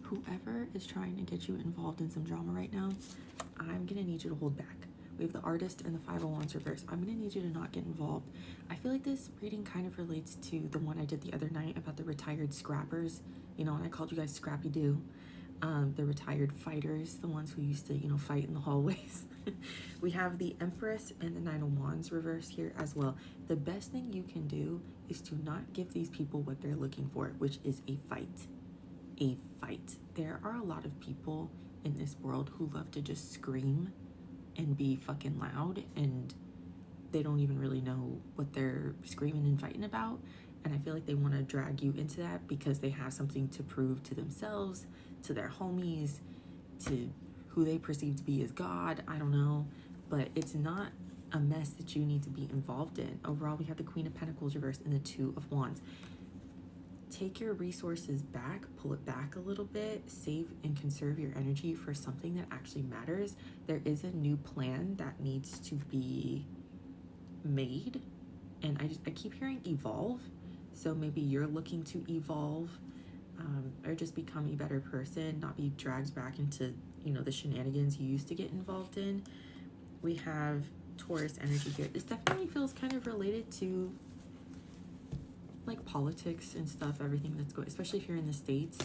whoever is trying to get you involved in some drama right now, I'm gonna need you to hold back. We have the Artist and the Five of Wands reverse. I'm gonna need you to not get involved. I feel like this reading kind of relates to the one I did the other night about the retired scrappers. You know, and I called you guys Scrappy Doo. The retired fighters, the ones who used to, you know, fight in the hallways. We have the Empress and the Nine of Wands reverse here as well. The best thing you can do is to not give these people what they're looking for, which is a fight. A fight. There are a lot of people in this world who love to just scream and be fucking loud, and they don't even really know what they're screaming and fighting about. And I feel like they want to drag you into that because they have something to prove to themselves, to their homies, to who they perceive to be as God. I don't know. But it's not a mess that you need to be involved in. Overall, we have the Queen of Pentacles reversed and the Two of Wands. Take your resources back, pull it back a little bit, save and conserve your energy for something that actually matters. There is a new plan that needs to be made. And I keep hearing evolve. So maybe you're looking to evolve, or just become a better person, not be dragged back into, you know, the shenanigans you used to get involved in. We have Taurus energy here. This definitely feels kind of related to like politics and stuff, everything that's going, especially if you're in the States.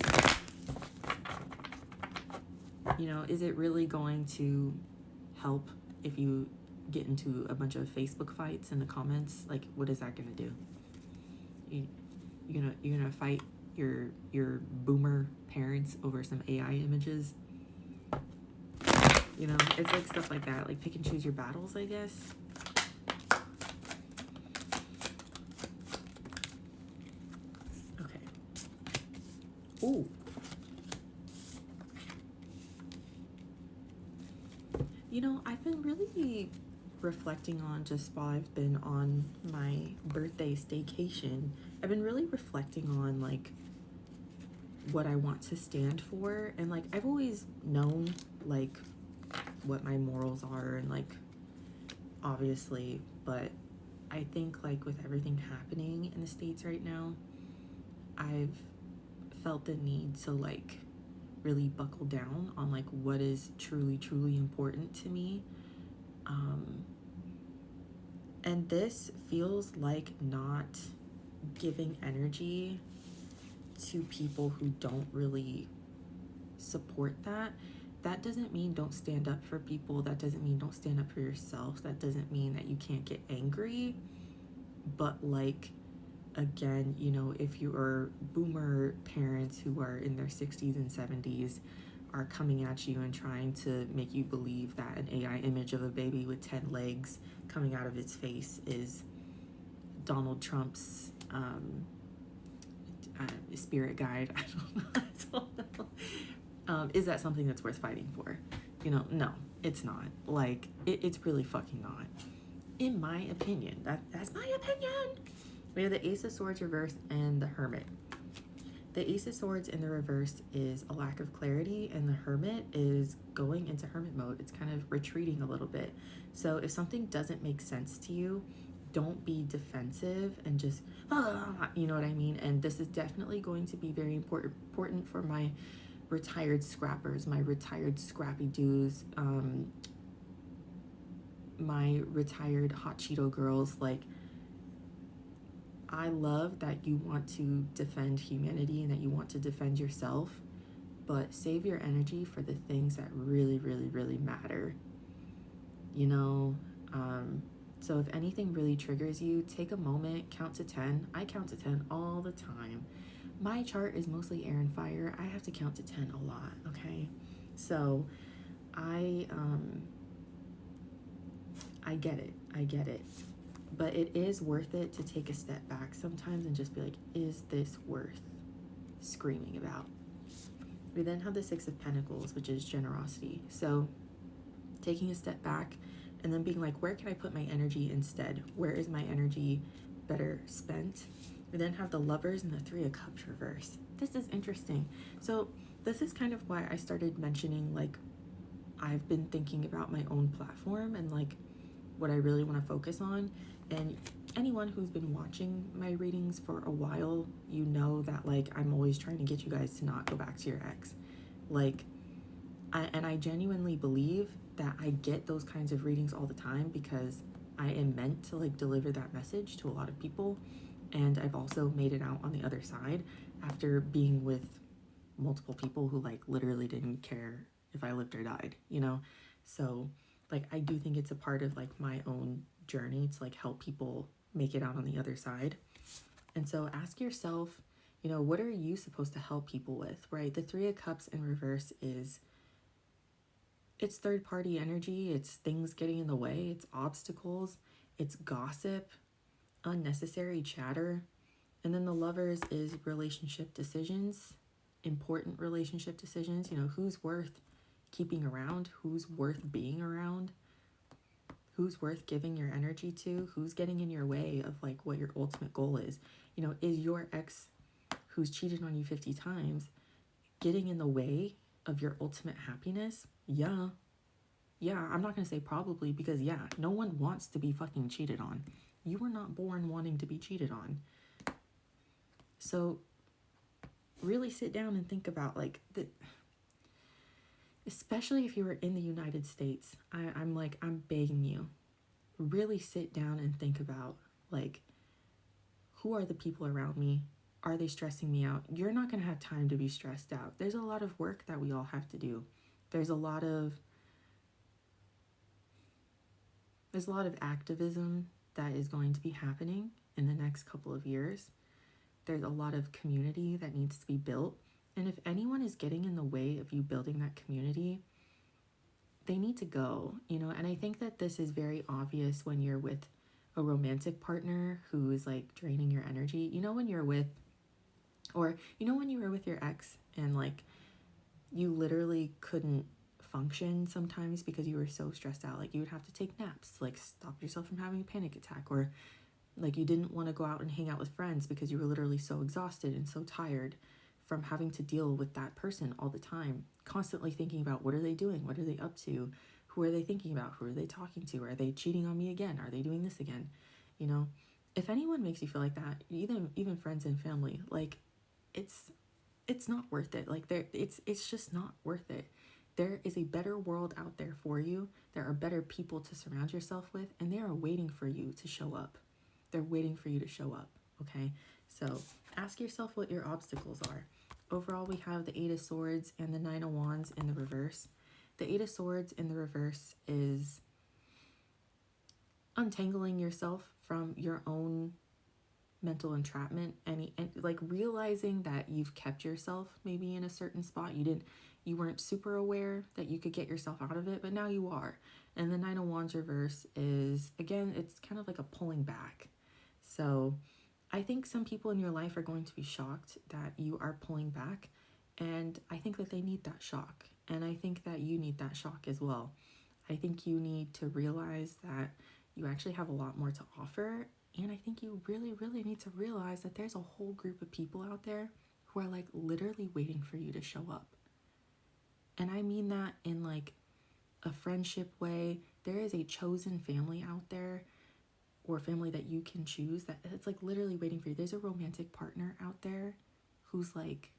You know, is it really going to help if you get into a bunch of Facebook fights in the comments? Like, what is that gonna do? You're gonna fight your boomer parents over some AI images? You know, it's like stuff like that. Like, pick and choose your battles, I guess. Okay. Ooh. You know, I've been really reflecting on, just while I've been on my birthday staycation, I've been really reflecting on like what I want to stand for. And like, I've always known like what my morals are, and like obviously, but I think like with everything happening in the States right now, I've felt the need to like really buckle down on like what is truly important to me. And this feels like not giving energy to people who don't really support that. That doesn't mean don't stand up for people. That doesn't mean don't stand up for yourself. That doesn't mean that you can't get angry. But like, again, you know, if you are boomer parents who are in their 60s and 70s are coming at you and trying to make you believe that an AI image of a baby with 10 legs coming out of its face is Donald Trump's spirit guide. I don't know. Is that something that's worth fighting for? You know, no, it's not. Like, it's really fucking not. In my opinion. That's my opinion. We have the Ace of Swords reversed and the Hermit. The Ace of Swords in the reverse is a lack of clarity, and the Hermit is going into hermit mode. It's kind of retreating a little bit. So if something doesn't make sense to you, don't be defensive and just, you know what I mean? And this is definitely going to be very important for my retired scrappers, my retired scrappy dudes, my retired hot Cheeto girls. Like, I love that you want to defend humanity and that you want to defend yourself, but save your energy for the things that really matter, you know? So if anything really triggers you, take a moment, count to 10. I count to 10 all the time. My chart is mostly air and fire. I have to count to 10 a lot, okay? So I get it. But it is worth it to take a step back sometimes and just be like, is this worth screaming about? We then have the Six of Pentacles, which is generosity. So taking a step back and then being like, where can I put my energy instead? Where is my energy better spent? We then have the Lovers and the Three of Cups reverse. This is interesting. So this is kind of why I started mentioning, like, I've been thinking about my own platform and like what I really want to focus on. And anyone who's been watching my readings for a while, you know that like I'm always trying to get you guys to not go back to your ex. Like, I genuinely believe that I get those kinds of readings all the time because I am meant to like deliver that message to a lot of people. And I've also made it out on the other side after being with multiple people who like literally didn't care if I lived or died, you know? So like I do think it's a part of like my own journey to like help people make it out on the other side. And so ask yourself, you know, what are you supposed to help people with, right? The Three of Cups in reverse is, it's third party energy, it's things getting in the way, it's obstacles, it's gossip, unnecessary chatter. And then the Lovers is relationship decisions, important relationship decisions. You know, who's worth keeping around, who's worth being around, who's worth giving your energy to, who's getting in your way of like what your ultimate goal is. You know, is your ex who's cheated on you 50 times getting in the way of your ultimate happiness? Yeah. Yeah, I'm not going to say probably because, yeah, no one wants to be fucking cheated on. You were not born wanting to be cheated on. So really sit down and think about like especially if you were in the United States, I'm begging you, really sit down and think about like, who are the people around me? Are they stressing me out? You're not going to have time to be stressed out. There's a lot of work that we all have to do. There's a lot of activism that is going to be happening in the next couple of years. There's a lot of community that needs to be built. And if anyone is getting in the way of you building that community, they need to go, you know? And I think that this is very obvious when you're with a romantic partner who is like draining your energy. You know, when you're with, or you know, when you were with your ex and like you literally couldn't function sometimes because you were so stressed out. Like you would have to take naps to like stop yourself from having a panic attack, or like you didn't want to go out and hang out with friends because you were literally so exhausted and so tired from having to deal with that person all the time, constantly thinking about what are they doing, what are they up to, who are they thinking about, who are they talking to, are they cheating on me again, are they doing this again? You know, if anyone makes you feel like that, even friends and family, like it's not worth it. Like it's just not worth it. There is a better world out there for you. There are better people to surround yourself with, and they are waiting for you to show up. They're waiting for you to show up, okay? So ask yourself what your obstacles are. Overall, we have the Eight of Swords and the Nine of Wands in the reverse. The Eight of Swords in the reverse is untangling yourself from your own mental entrapment, and like realizing that you've kept yourself maybe in a certain spot. You weren't super aware that you could get yourself out of it, but now you are. And the Nine of Wands reverse is, again, it's kind of like a pulling back. So I think some people in your life are going to be shocked that you are pulling back, and I think that they need that shock, and I think that you need that shock as well. I think you need to realize that you actually have a lot more to offer. And I think you really, really need to realize that there's a whole group of people out there who are like literally waiting for you to show up. And I mean that in like a friendship way. There is a chosen family out there, or family that you can choose, that it's like literally waiting for you. There's a romantic partner out there who's like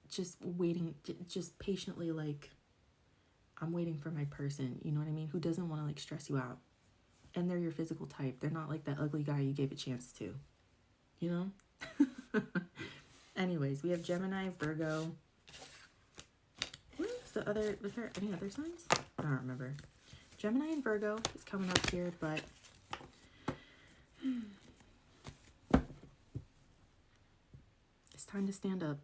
just waiting, just patiently like, I'm waiting for my person, you know what I mean? Who doesn't want to like stress you out. And they're your physical type. They're not like that ugly guy you gave a chance to, you know? Anyways, we have Gemini, Virgo. What is the other, was there any other signs? I don't remember. Gemini and Virgo is coming up here, but it's time to stand up.